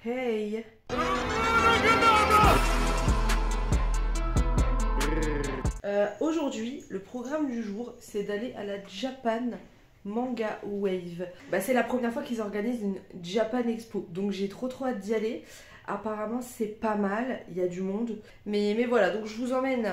Hey. Aujourd'hui, le programme du jour, c'est d'aller à la Japan Manga Wave. C'est la première fois qu'ils organisent une Japan Expo, donc j'ai trop hâte d'y aller. Apparemment c'est pas mal, il y a du monde. Mais voilà, donc je vous emmène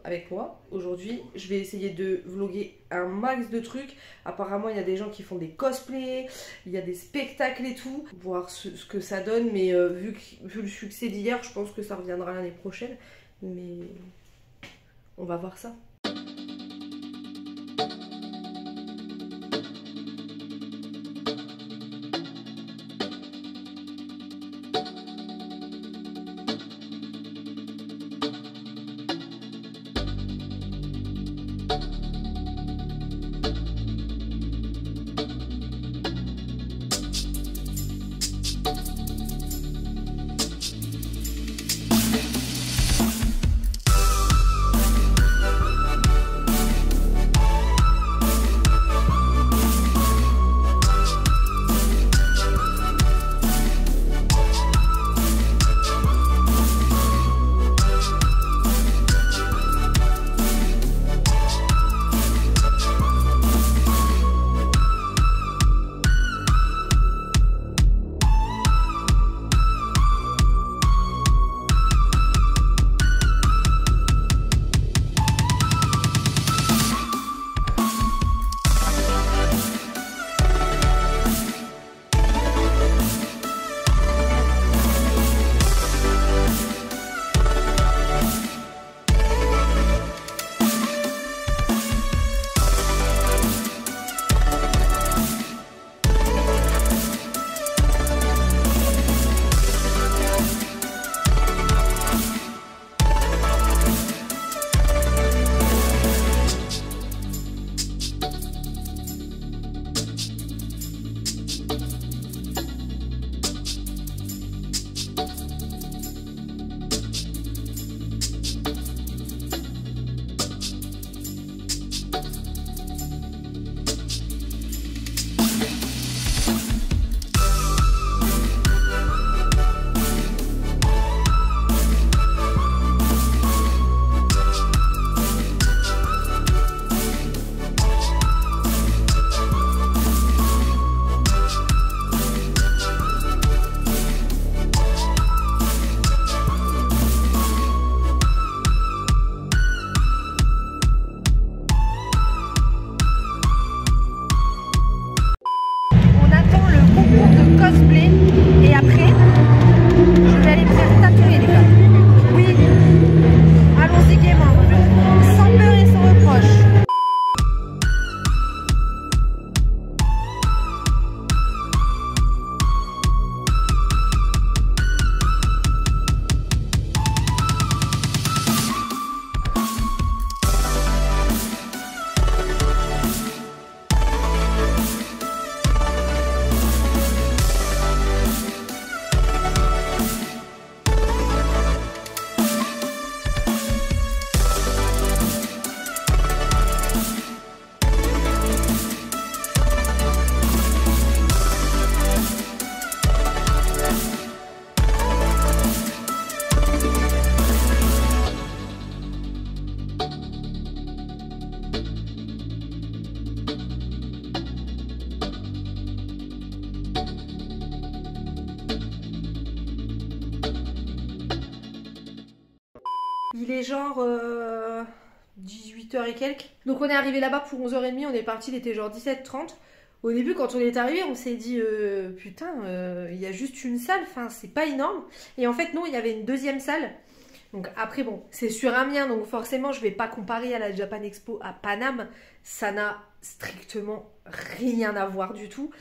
avec moi aujourd'hui. Je vais essayer de vlogger un max de trucs. Apparemment il y a des gens qui font des cosplays, il y a des spectacles et tout. Voir ce que ça donne, mais vu le succès d'hier, je pense que ça reviendra l'année prochaine. Mais on va voir ça. Cosplay et après je vais aller me faire tatouer les gars. Oui, allons-y gaiement, sans peur et sans reproche. Il est genre 18h et quelques. Donc on est arrivé là-bas pour 11h30, on est parti, il était genre 17h30. Au début quand on est arrivé on s'est dit putain il y a juste une salle, enfin c'est pas énorme. Et en fait non, il y avait une deuxième salle. Donc après bon, c'est sur Amiens, donc forcément je vais pas comparer à la Japan Expo à Paname. Ça n'a strictement rien à voir du tout.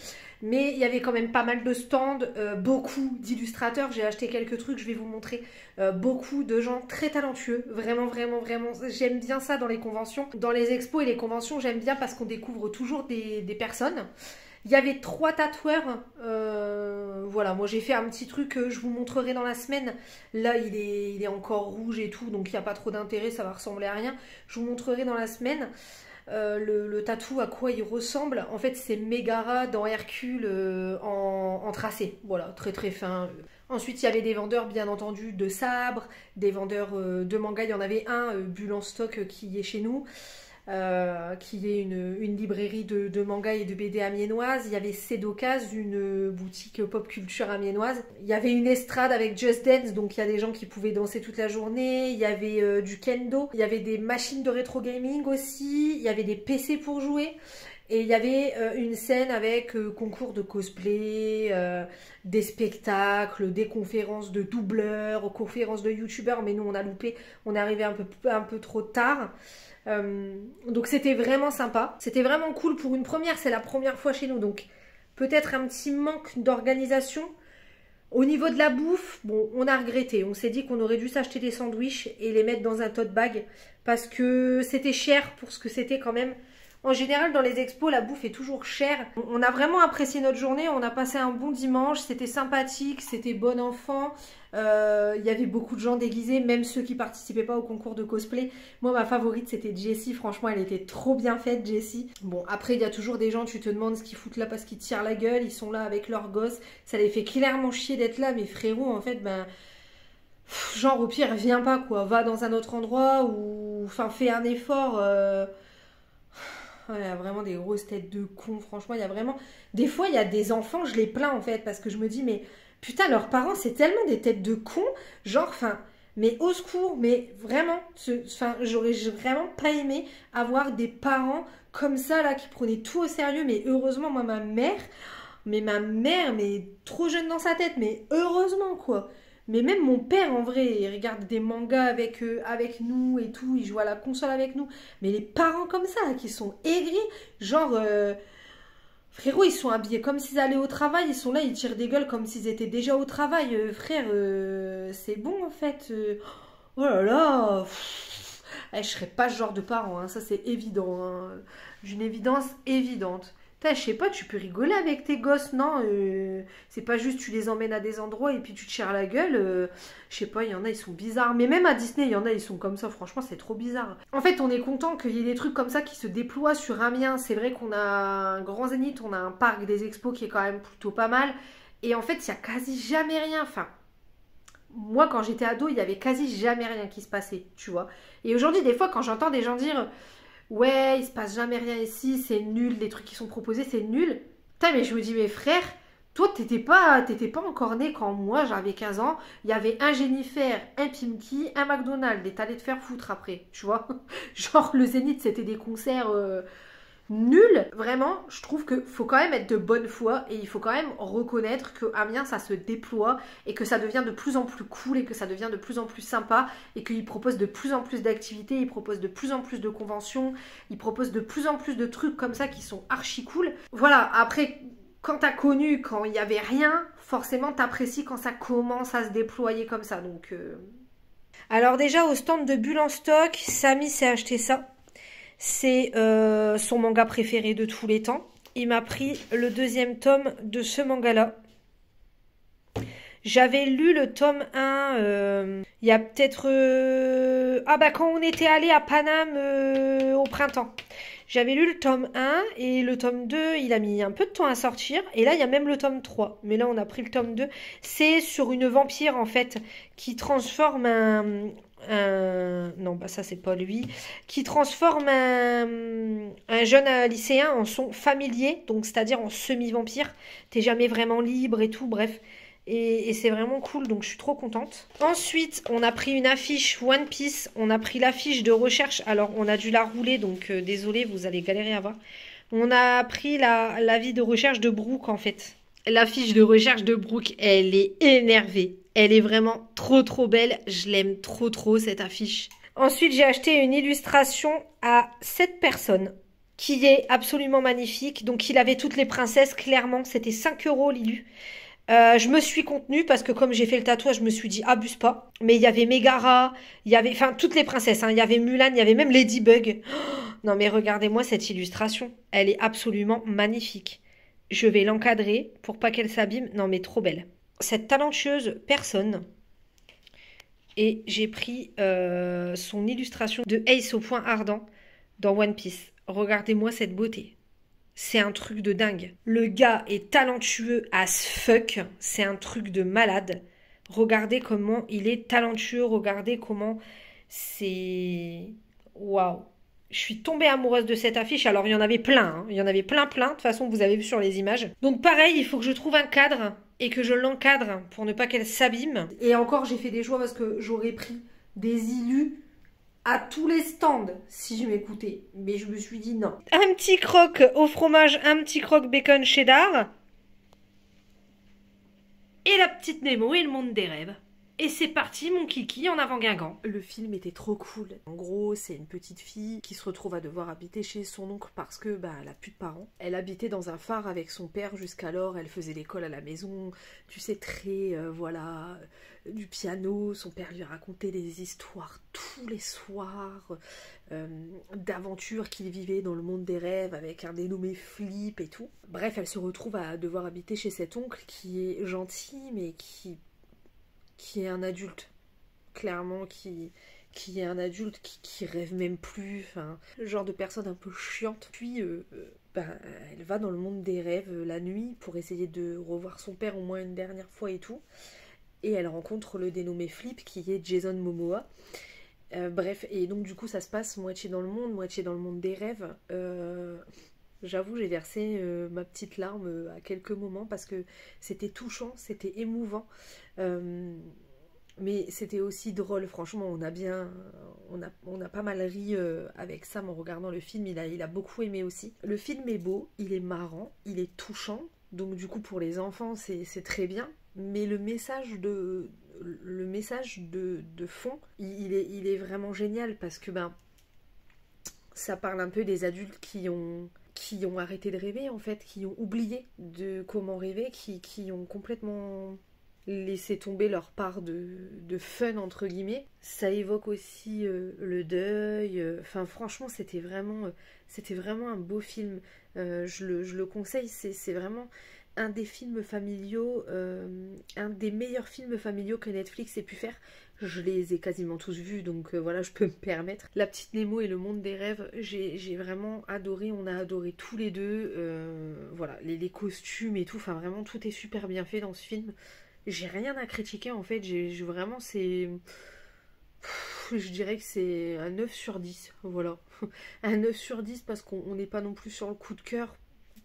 Mais il y avait quand même pas mal de stands, beaucoup d'illustrateurs. J'ai acheté quelques trucs, je vais vous montrer. Beaucoup de gens très talentueux. Vraiment, vraiment, vraiment. J'aime bien ça dans les conventions. Dans les expos et les conventions, j'aime bien parce qu'on découvre toujours des personnes. Il y avait 3 tatoueurs. Voilà, moi j'ai fait un petit truc que je vous montrerai dans la semaine. Là, il est encore rouge et tout, donc il n'y a pas trop d'intérêt, ça va ressembler à rien. Je vous montrerai dans la semaine. le tatou, à quoi il ressemble. En fait, c'est Megara dans Hercule en tracé. Voilà, très très fin. Ensuite, il y avait des vendeurs, bien entendu, de sabres, des vendeurs de manga. Il y en avait un, Bulle en stock, qui est chez nous. Qui est une librairie de manga et de BD amiénoise. Il y avait Cédocase, une boutique pop culture amiénoise. Il y avait une estrade avec Just Dance, donc il y a des gens qui pouvaient danser toute la journée. Il y avait du kendo. Il y avait des machines de rétro gaming aussi. Il y avait des PC pour jouer. Et il y avait une scène avec concours de cosplay, des spectacles, des conférences de doubleurs, conférences de youtubeurs. Mais nous, on a loupé. On est arrivé un peu trop tard. Donc c'était vraiment sympa, c'était vraiment cool pour une première, c'est la première fois chez nous, donc peut-être un petit manque d'organisation. Au niveau de la bouffe, bon, on a regretté, on s'est dit qu'on aurait dû s'acheter des sandwichs et les mettre dans un tote bag parce que c'était cher pour ce que c'était quand même. En général, dans les expos, la bouffe est toujours chère. On a vraiment apprécié notre journée, on a passé un bon dimanche, c'était sympathique, c'était bon enfant. Il y avait beaucoup de gens déguisés, même ceux qui participaient pas au concours de cosplay. Moi, ma favorite, c'était Jessie. Franchement, elle était trop bien faite, Jessie. Bon, après, il y a toujours des gens, tu te demandes ce qu'ils foutent là parce qu'ils tirent la gueule. Ils sont là avec leurs gosses. Ça les fait clairement chier d'être là. Mais frérot, en fait, ben... genre, au pire, viens pas, quoi. Va dans un autre endroit ou... Enfin, fais un effort... Il y a vraiment des grosses têtes de cons, franchement, il y a vraiment... Des fois, il y a des enfants, je les plains en fait, parce que je me dis, mais putain, leurs parents, c'est tellement des têtes de cons, genre, enfin, mais au secours, mais vraiment, enfin, j'aurais vraiment pas aimé avoir des parents comme ça, là, qui prenaient tout au sérieux, mais heureusement, moi, ma mère, mais trop jeune dans sa tête, mais heureusement, quoi. Mais même mon père, en vrai, il regarde des mangas avec nous et tout, il joue à la console avec nous. Mais les parents comme ça, qui sont aigris, genre, frérot, ils sont habillés comme s'ils allaient au travail, ils sont là, ils tirent des gueules comme s'ils étaient déjà au travail. Frère, c'est bon en fait. Oh là là, je serais pas ce genre de parent, hein, ça c'est évident, hein, d'une évidence évidente. Je sais pas, tu peux rigoler avec tes gosses, non? C'est pas juste tu les emmènes à des endroits et puis tu te tires la gueule. Je sais pas, il y en a, ils sont bizarres. Mais même à Disney, il y en a, ils sont comme ça. Franchement, c'est trop bizarre. En fait, on est content qu'il y ait des trucs comme ça qui se déploient sur Amiens. C'est vrai qu'on a un grand Zénith, on a un parc des expos qui est quand même plutôt pas mal. Et en fait, il y a quasi jamais rien. Enfin, moi, quand j'étais ado, il y avait quasi jamais rien qui se passait, tu vois. Et aujourd'hui, des fois, quand j'entends des gens dire... Ouais, il se passe jamais rien ici, c'est nul, les trucs qui sont proposés, c'est nul. Putain, mais je me dis, mais frère, toi, t'étais pas encore né quand moi, j'avais 15 ans. Il y avait un Jennifer, un Pimki, un McDonald's, et t'allais te faire foutre après, tu vois. Genre, le Zénith, c'était des concerts nuls. Vraiment, je trouve qu'il faut quand même être de bonne foi et il faut quand même reconnaître que Amiens, ça se déploie et que ça devient de plus en plus cool et que ça devient de plus en plus sympa et qu'il propose de plus en plus d'activités, il propose de plus en plus de conventions, il propose de plus en plus de trucs comme ça qui sont archi cool. Voilà, après, quand t'as connu, quand il n'y avait rien, forcément t'apprécies quand ça commence à se déployer comme ça. Donc, Alors déjà, au stand de Bulle en stock, Samy s'est acheté ça. C'est son manga préféré de tous les temps. Il m'a pris le deuxième tome de ce manga-là. J'avais lu le tome 1 il y a peut-être... Ah bah quand on était allé à Paname au printemps. J'avais lu le tome 1 et le tome 2, il a mis un peu de temps à sortir. Et là, il y a même le tome 3. Mais là, on a pris le tome 2. C'est sur une vampire, en fait, qui transforme non, bah ça, c'est pas lui. Qui transforme un jeune lycéen en son familier. Donc, c'est-à-dire en semi-vampire. T'es jamais vraiment libre et tout, bref. Et c'est vraiment cool, donc je suis trop contente. Ensuite, on a pris une affiche One Piece. On a pris l'affiche de recherche. Alors, on a dû la rouler, donc désolé, vous allez galérer à voir. On a pris l'avis de recherche de Brooke, en fait. L'affiche de recherche de Brooke, elle est énervée. Elle est vraiment trop belle. Je l'aime trop, cette affiche. Ensuite, j'ai acheté une illustration à 7 personnes, qui est absolument magnifique. Donc, il avait toutes les princesses, clairement. C'était 5 € l'illu. Je me suis contenue parce que comme j'ai fait le tatouage, je me suis dit abuse pas. Mais il y avait Megara, il y avait, enfin toutes les princesses, hein. Il y avait Mulan, il y avait même Ladybug. Oh, non mais regardez-moi cette illustration, elle est absolument magnifique. Je vais l'encadrer pour pas qu'elle s'abîme. Non mais trop belle. Cette talentueuse personne. Et j'ai pris son illustration de Ace au point ardent dans One Piece. Regardez-moi cette beauté. C'est un truc de dingue. Le gars est talentueux as fuck. C'est un truc de malade. Regardez comment il est talentueux. Regardez comment c'est... Waouh. Je suis tombée amoureuse de cette affiche. Alors, il y en avait plein. Hein. Il y en avait plein. De toute façon, vous avez vu sur les images. Donc, pareil, il faut que je trouve un cadre et que je l'encadre pour ne pas qu'elle s'abîme. Et encore, j'ai fait des choix parce que j'aurais pris des illus à tous les stands si je m'écoutais. Mais je me suis dit non. Un petit croque au fromage, un petit croque bacon cheddar. Et la petite Nemo et le monde des rêves. Et c'est parti, mon kiki, en avant Guingamp. Le film était trop cool. En gros, c'est une petite fille qui se retrouve à devoir habiter chez son oncle parce que elle a plus de parents. Elle habitait dans un phare avec son père jusqu'alors. Elle faisait l'école à la maison. Tu sais, très, du piano. Son père lui racontait des histoires tous les soirs d'aventures qu'il vivait dans le monde des rêves avec un dénommé Flip et tout. Bref, elle se retrouve à devoir habiter chez cet oncle qui est gentil, mais qui est un adulte, clairement, qui est un adulte qui rêve même plus, enfin, le genre de personne un peu chiante. Puis, elle va dans le monde des rêves la nuit pour essayer de revoir son père au moins une dernière fois et tout. Et elle rencontre le dénommé Flip, qui est Jason Momoa. Bref, et donc du coup, ça se passe moitié dans le monde, moitié dans le monde des rêves. J'avoue, j'ai versé ma petite larme à quelques moments parce que c'était touchant, c'était émouvant. Mais c'était aussi drôle, franchement, on a pas mal ri avec Sam en regardant le film, il a beaucoup aimé aussi. Le film est beau, il est marrant, il est touchant, donc du coup pour les enfants c'est très bien, mais le message de fond, il est vraiment génial parce que ça parle un peu des adultes qui ont arrêté de rêver en fait, qui ont oublié de comment rêver, qui ont complètement laissé tomber leur part de fun entre guillemets. Ça évoque aussi le deuil, enfin franchement c'était vraiment un beau film. Je le conseille, c'est vraiment un des films familiaux, un des meilleurs films familiaux que Netflix ait pu faire. Je les ai quasiment tous vus, donc voilà, je peux me permettre. La petite Nemo et le monde des rêves, j'ai vraiment adoré, on a adoré tous les deux. Voilà, les costumes et tout, enfin vraiment tout est super bien fait dans ce film. J'ai rien à critiquer en fait, vraiment c'est... Je dirais que c'est un 9 sur 10, voilà. Un 9 sur 10 parce qu'on n'est pas non plus sur le coup de cœur,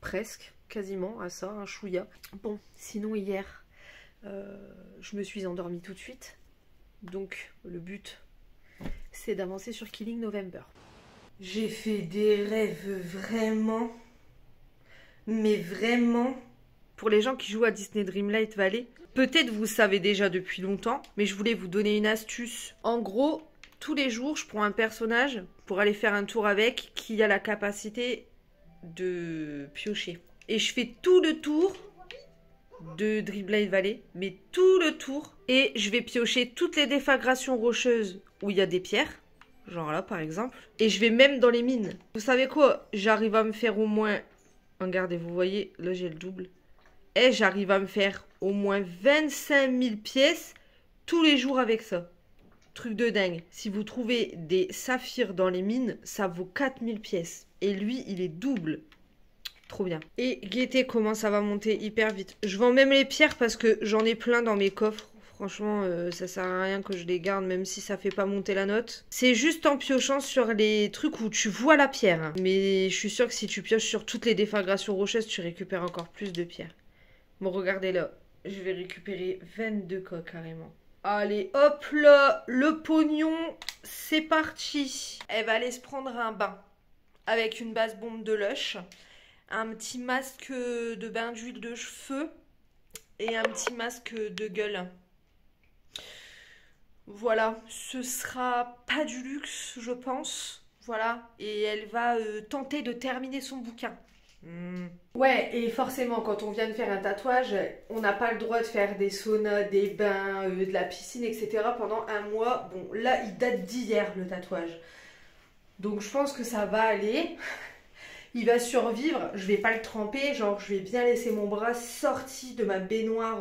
presque, quasiment à ça, un chouïa. Bon, sinon hier, je me suis endormie tout de suite. Donc le but, c'est d'avancer sur Killing November. J'ai fait des rêves vraiment, mais vraiment... Pour les gens qui jouent à Disney Dreamlight Valley, peut-être vous savez déjà depuis longtemps, mais je voulais vous donner une astuce. En gros, tous les jours, je prends un personnage pour aller faire un tour avec qui a la capacité de piocher. Et je fais tout le tour de Dreamlight Valley, mais tout le tour. Et je vais piocher toutes les déflagrations rocheuses où il y a des pierres. Genre là, par exemple. Et je vais même dans les mines. Vous savez quoi? J'arrive à me faire au moins... Regardez, vous voyez, là j'ai le double. Et j'arrive à me faire au moins 25 000 pièces tous les jours avec ça. Truc de dingue. Si vous trouvez des saphirs dans les mines, ça vaut 4 000 pièces. Et lui, il est double. Trop bien. Et guettez comment ça va monter hyper vite. Je vends même les pierres parce que j'en ai plein dans mes coffres. Franchement, ça sert à rien que je les garde, même si ça fait pas monter la note. C'est juste en piochant sur les trucs où tu vois la pierre. Hein. Mais je suis sûre que si tu pioches sur toutes les déflagrations rocheuses, tu récupères encore plus de pierres. Bon, regardez là. Je vais récupérer 22 coques carrément. Allez, hop là, le pognon, c'est parti. Elle va aller se prendre un bain avec une base bombe de Lush, un petit masque de bain d'huile de cheveux et un petit masque de gueule. Voilà, ce sera pas du luxe, je pense. Voilà, et elle va tenter de terminer son bouquin. Ouais, et forcément, quand on vient de faire un tatouage, on n'a pas le droit de faire des saunas, des bains, de la piscine, etc. pendant un mois. Bon, là, il date d'hier, le tatouage. Donc, je pense que ça va aller. Il va survivre. Je vais pas le tremper. Genre, je vais bien laisser mon bras sorti de ma baignoire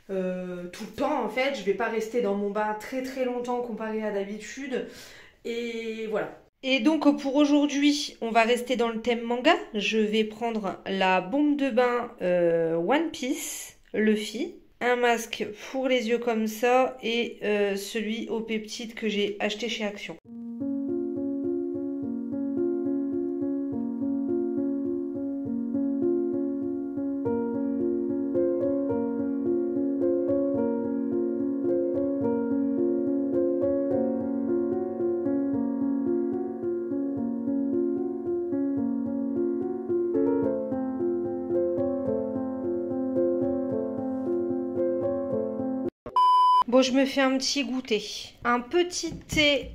tout le temps, en fait. Je vais pas rester dans mon bain très très longtemps comparé à d'habitude. Et voilà. Et donc pour aujourd'hui, on va rester dans le thème manga. Je vais prendre la bombe de bain One Piece, Luffy, un masque pour les yeux comme ça et celui aux peptides que j'ai acheté chez Action. Bon, je me fais un petit goûter. Un petit thé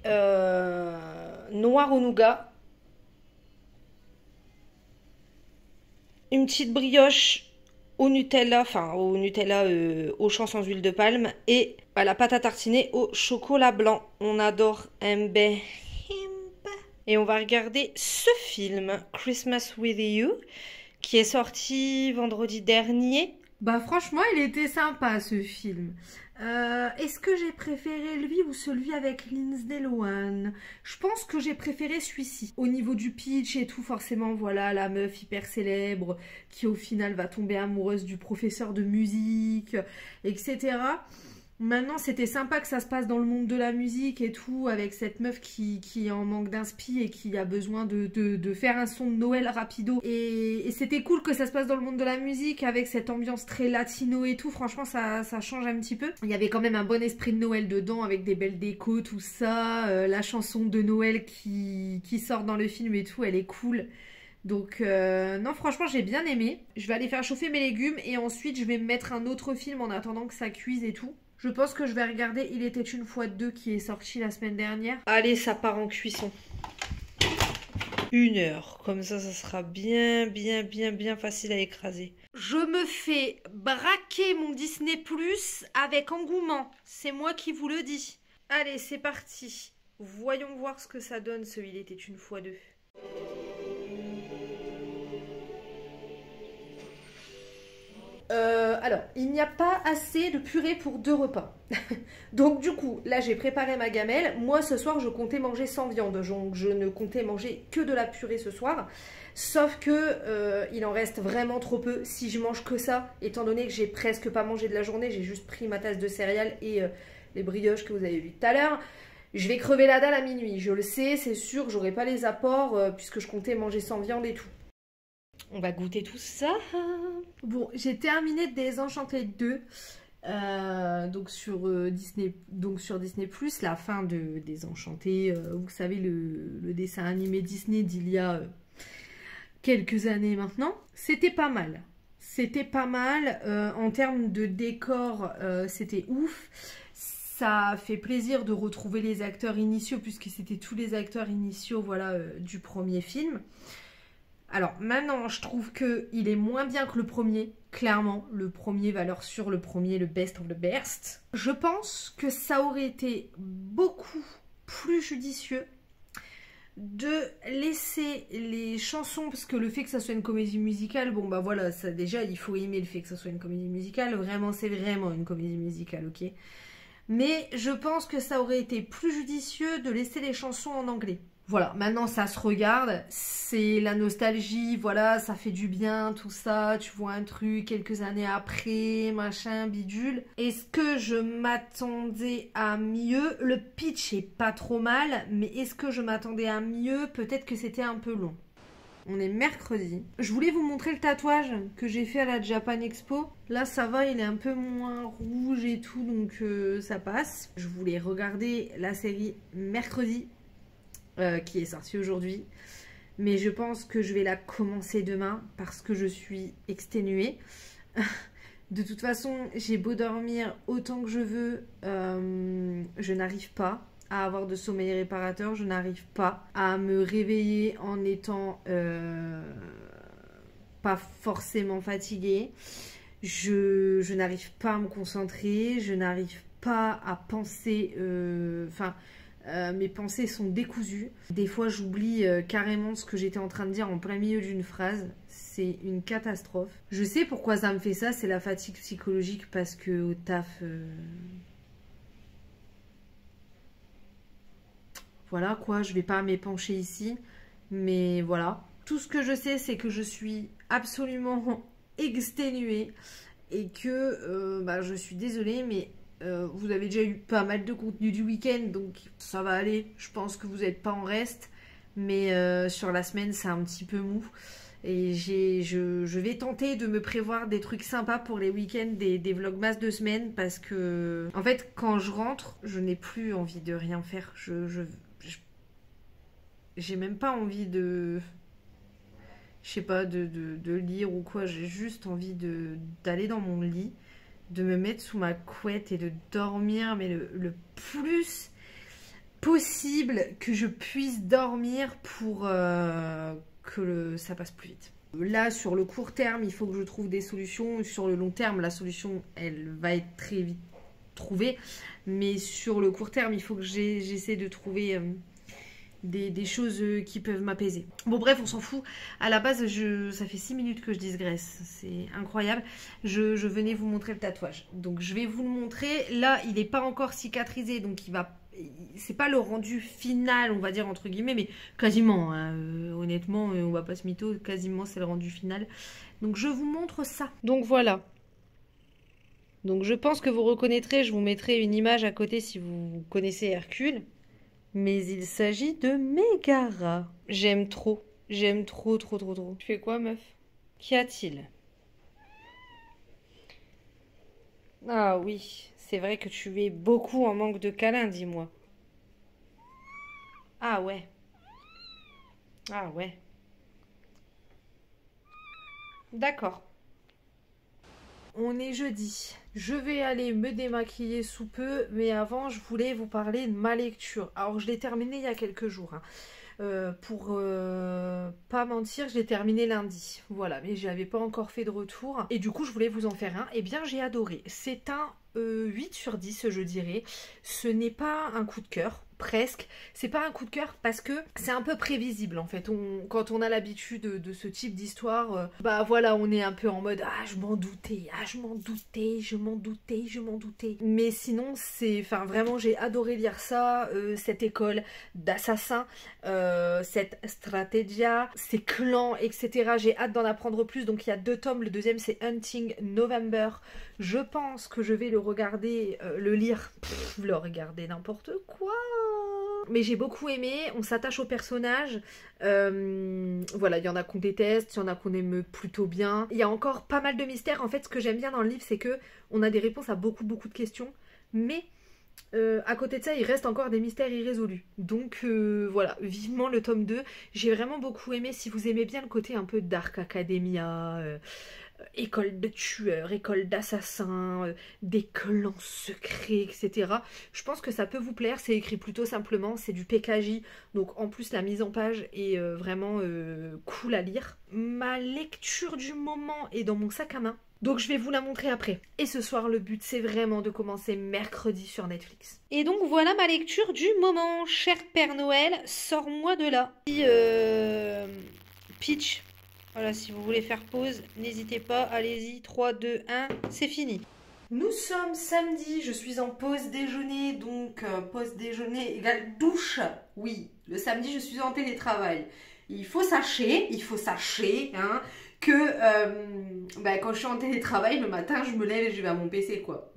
noir au nougat. Une petite brioche au Nutella, au champ sans huile de palme. Et à la pâte à tartiner au chocolat blanc. On adore Mbe. Et on va regarder ce film, Christmas with You, qui est sorti vendredi dernier. Bah franchement, il était sympa ce film. Est-ce que j'ai préféré lui ou celui avec Lindsay Lohan? Je pense que j'ai préféré celui-ci. Au niveau du pitch et tout, forcément, voilà, la meuf hyper célèbre qui au final va tomber amoureuse du professeur de musique, etc. Maintenant, c'était sympa que ça se passe dans le monde de la musique et tout, avec cette meuf qui est en manque d'inspi et qui a besoin de faire un son de Noël rapido. Et c'était cool que ça se passe dans le monde de la musique, avec cette ambiance très latino et tout. Franchement, ça change un petit peu. Il y avait quand même un bon esprit de Noël dedans, avec des belles décos, tout ça. La chanson de Noël qui sort dans le film et tout, elle est cool. Donc non, franchement j'ai bien aimé. Je vais aller faire chauffer mes légumes et ensuite je vais me mettre un autre film en attendant que ça cuise et tout. Je pense que je vais regarder Il était une fois 2 qui est sorti la semaine dernière. Allez, ça part en cuisson. 1 heure, comme ça sera bien facile à écraser. Je me fais braquer mon Disney Plus avec engouement. C'est moi qui vous le dis. Allez, c'est parti. Voyons voir ce que ça donne ce Il était une fois 2. Alors, il n'y a pas assez de purée pour 2 repas. Donc du coup, là j'ai préparé ma gamelle. Moi ce soir je comptais manger sans viande. Donc je ne comptais manger que de la purée ce soir. Sauf que il en reste vraiment trop peu si je mange que ça. Étant donné que j'ai presque pas mangé de la journée. J'ai juste pris ma tasse de céréales et les brioches que vous avez vues tout à l'heure. Je vais crever la dalle à minuit. Je le sais, c'est sûr, j'aurai pas les apports puisque je comptais manger sans viande et tout. On va goûter tout ça. Bon, j'ai terminé Désenchanté 2. Donc sur Disney Plus, la fin de Désenchanté. Vous savez, le dessin animé Disney d'il y a quelques années maintenant. C'était pas mal. C'était pas mal. En termes de décor, c'était ouf. Ça fait plaisir de retrouver les acteurs initiaux, puisque c'était tous les acteurs initiaux, voilà, du premier film. Alors maintenant, je trouve qu'il est moins bien que le premier. Clairement, le premier, valeur sûre, le premier, le best of the best. Je pense que ça aurait été beaucoup plus judicieux de laisser les chansons, parce que le fait que ça soit une comédie musicale, bon bah voilà, ça déjà, il faut aimer le fait que ça soit une comédie musicale. Vraiment, c'est vraiment une comédie musicale, ok? Mais je pense que ça aurait été plus judicieux de laisser les chansons en anglais. Voilà, maintenant ça se regarde, c'est la nostalgie, voilà, ça fait du bien, tout ça, tu vois un truc quelques années après, machin, bidule. Est-ce que je m'attendais à mieux? Le pitch est pas trop mal, mais est-ce que je m'attendais à mieux? Peut-être que c'était un peu long. On est mercredi. Je voulais vous montrer le tatouage que j'ai fait à la Japan Expo. Là, ça va, il est un peu moins rouge et tout, donc ça passe. Je voulais regarder la série mercredi. Qui est sortie aujourd'hui, mais je pense que je vais la commencer demain parce que je suis exténuée. De toute façon, j'ai beau dormir autant que je veux, je n'arrive pas à avoir de sommeil réparateur, je n'arrive pas à me réveiller en étant pas forcément fatiguée, je n'arrive pas à me concentrer, je n'arrive pas à penser, mes pensées sont décousues. Des fois, j'oublie carrément ce que j'étais en train de dire en plein milieu d'une phrase. C'est une catastrophe. Je sais pourquoi ça me fait ça, c'est la fatigue psychologique parce que au taf... voilà quoi, je vais pas m'épancher ici. Mais voilà. Tout ce que je sais, c'est que je suis absolument exténuée. Et que je suis désolée, mais vous avez déjà eu pas mal de contenu du week-end, donc ça va aller. Je pense que vous n'êtes pas en reste, mais sur la semaine, c'est un petit peu mou. Et je vais tenter de me prévoir des trucs sympas pour les week-ends, des vlogmas de semaine, parce que en fait, quand je rentre, je n'ai plus envie de rien faire. J'ai même pas envie de... Je sais pas, de lire ou quoi, j'ai juste envie d'aller dans mon lit, de me mettre sous ma couette et de dormir, mais le plus possible que je puisse dormir pour que ça passe plus vite. Là, sur le court terme, il faut que je trouve des solutions. Sur le long terme, la solution, elle va être très vite trouvée. Mais sur le court terme, il faut que j'essaie de trouver... Des choses qui peuvent m'apaiser. Bon bref, on s'en fout. À la base, ça fait 6 minutes que je digresse. C'est incroyable. Je venais vous montrer le tatouage. Donc je vais vous le montrer. Là, il n'est pas encore cicatrisé. Donc c'est pas le rendu final, on va dire entre guillemets, mais quasiment. Hein. Honnêtement, on va pas se mytho. Quasiment, c'est le rendu final. Donc je vous montre ça. Donc voilà. Donc je pense que vous reconnaîtrez. Je vous mettrai une image à côté si vous connaissez Hercule. Mais il s'agit de Mégara. J'aime trop. J'aime trop, trop, trop, trop. Tu fais quoi, meuf? Qu'y a-t-il? Ah oui, c'est vrai que tu es beaucoup en manque de câlins, dis-moi. Ah ouais. Ah ouais. D'accord. On est jeudi. Je vais aller me démaquiller sous peu, mais avant, je voulais vous parler de ma lecture. Alors, je l'ai terminée il y a quelques jours. Hein. Pour pas mentir, je l'ai terminé lundi. Voilà, mais j'avais pas encore fait de retour. Et du coup, je voulais vous en faire un. Eh bien, j'ai adoré. C'est un 8 sur 10, je dirais. Ce n'est pas un coup de cœur. Presque, c'est pas un coup de cœur parce que c'est un peu prévisible en fait. Quand on a l'habitude de ce type d'histoire, bah voilà, on est un peu en mode ah je m'en doutais, ah je m'en doutais, je m'en doutais, je m'en doutais. Mais sinon c'est, enfin vraiment j'ai adoré lire ça, cette école d'assassins, cette stratégia, ces clans, etc. J'ai hâte d'en apprendre plus. Donc il y a 2 tomes, le deuxième c'est Hunting November. Je pense que je vais le regarder, le lire, le regarder n'importe quoi. Mais j'ai beaucoup aimé, on s'attache aux personnages, voilà, il y en a qu'on déteste, il y en a qu'on aime plutôt bien. Il y a encore pas mal de mystères. En fait, ce que j'aime bien dans le livre, c'est que on a des réponses à beaucoup de questions, mais à côté de ça, il reste encore des mystères irrésolus. Donc voilà, vivement le tome 2. J'ai vraiment beaucoup aimé. Si vous aimez bien le côté un peu Dark Academia, école de tueurs, école d'assassins, des clans secrets, etc. Je pense que ça peut vous plaire. C'est écrit plutôt simplement, c'est du PKJ. Donc en plus la mise en page est vraiment cool à lire. Ma lecture du moment est dans mon sac à main. Donc je vais vous la montrer après. Et ce soir, le but, c'est vraiment de commencer mercredi sur Netflix. Et donc voilà ma lecture du moment. Cher Père Noël, sors-moi de là. Pitch. Voilà, si vous voulez faire pause, n'hésitez pas. Allez-y, 3, 2, 1, c'est fini. Nous sommes samedi, je suis en pause déjeuner. Donc pause déjeuner égale douche. Oui, le samedi, je suis en télétravail. Il faut sachez, hein, que quand je suis en télétravail, le matin, je me lève et je vais à mon PC, quoi.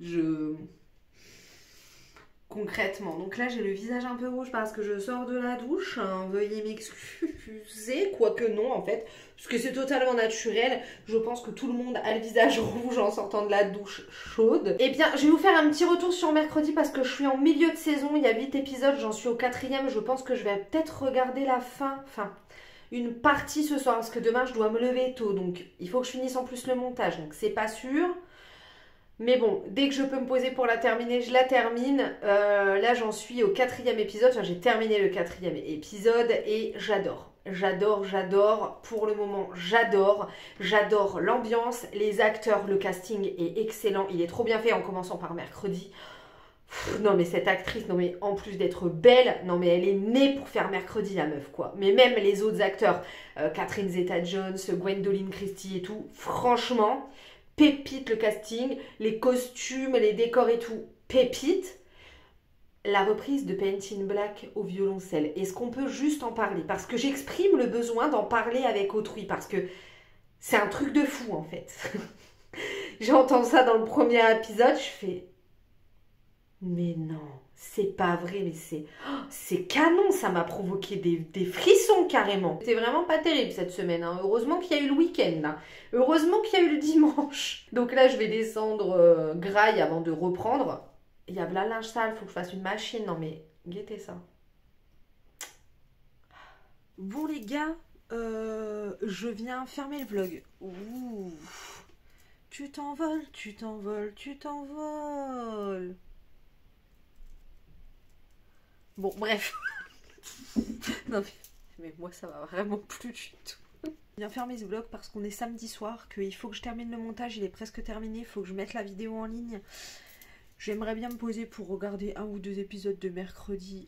Concrètement. Donc là, j'ai le visage un peu rouge parce que je sors de la douche. Hein. Veuillez m'excuser, quoique non, en fait. Parce que c'est totalement naturel. Je pense que tout le monde a le visage rouge en sortant de la douche chaude. Eh bien, je vais vous faire un petit retour sur mercredi parce que je suis en milieu de saison. Il y a 8 épisodes, j'en suis au 4e. Je pense que je vais peut-être regarder la fin. Enfin, une partie ce soir parce que demain, je dois me lever tôt. Donc, il faut que je finisse en plus le montage. Donc, c'est pas sûr. Mais bon, dès que je peux me poser pour la terminer, je la termine. Là, j'en suis au 4e épisode. Enfin, j'ai terminé le 4e épisode et j'adore. J'adore. Pour le moment, j'adore. J'adore l'ambiance, les acteurs, le casting est excellent. Il est trop bien fait en commençant par mercredi. Non mais cette actrice, non mais en plus d'être belle, non mais elle est née pour faire mercredi la meuf quoi. Mais même les autres acteurs, Catherine Zeta-Jones, Gwendoline Christie et tout, franchement... Pépite le casting, les costumes, les décors et tout, pépite. la reprise de Paint in Black au violoncelle, est-ce qu'on peut juste en parler? Parce que j'exprime le besoin d'en parler avec autrui, parce que c'est un truc de fou en fait. J'entends ça dans le premier épisode, je fais... Mais non, c'est pas vrai, mais c'est canon, ça m'a provoqué des frissons carrément. C'était vraiment pas terrible cette semaine, hein. Heureusement qu'il y a eu le week-end, hein. Heureusement qu'il y a eu le dimanche. Donc là, je vais descendre graille avant de reprendre. Il y a de la linge sale, faut que je fasse une machine. Non mais, guettez ça. Bon les gars, je viens fermer le vlog. Ouh. Tu t'envoles, tu t'envoles, tu t'envoles. Bon, bref. Non mais moi ça va vraiment plus du tout. Je viens fermer ce vlog parce qu'on est samedi soir, qu'il faut que je termine le montage, il est presque terminé, il faut que je mette la vidéo en ligne. J'aimerais bien me poser pour regarder 1 ou 2 épisodes de mercredi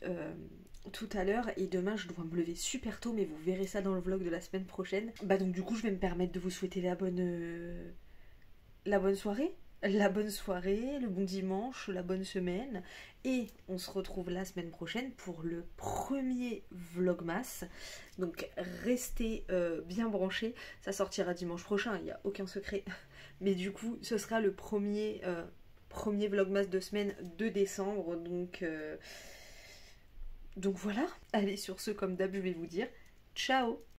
tout à l'heure, et demain je dois me lever super tôt, mais vous verrez ça dans le vlog de la semaine prochaine. Bah donc du coup je vais me permettre de vous souhaiter la bonne soirée, le bon dimanche, la bonne semaine, et on se retrouve la semaine prochaine pour le premier vlogmas. Donc restez bien branchés, ça sortira dimanche prochain, il n'y a aucun secret, mais du coup ce sera le premier vlogmas de semaine de décembre, donc voilà. Allez, sur ce, comme d'hab, je vais vous dire ciao.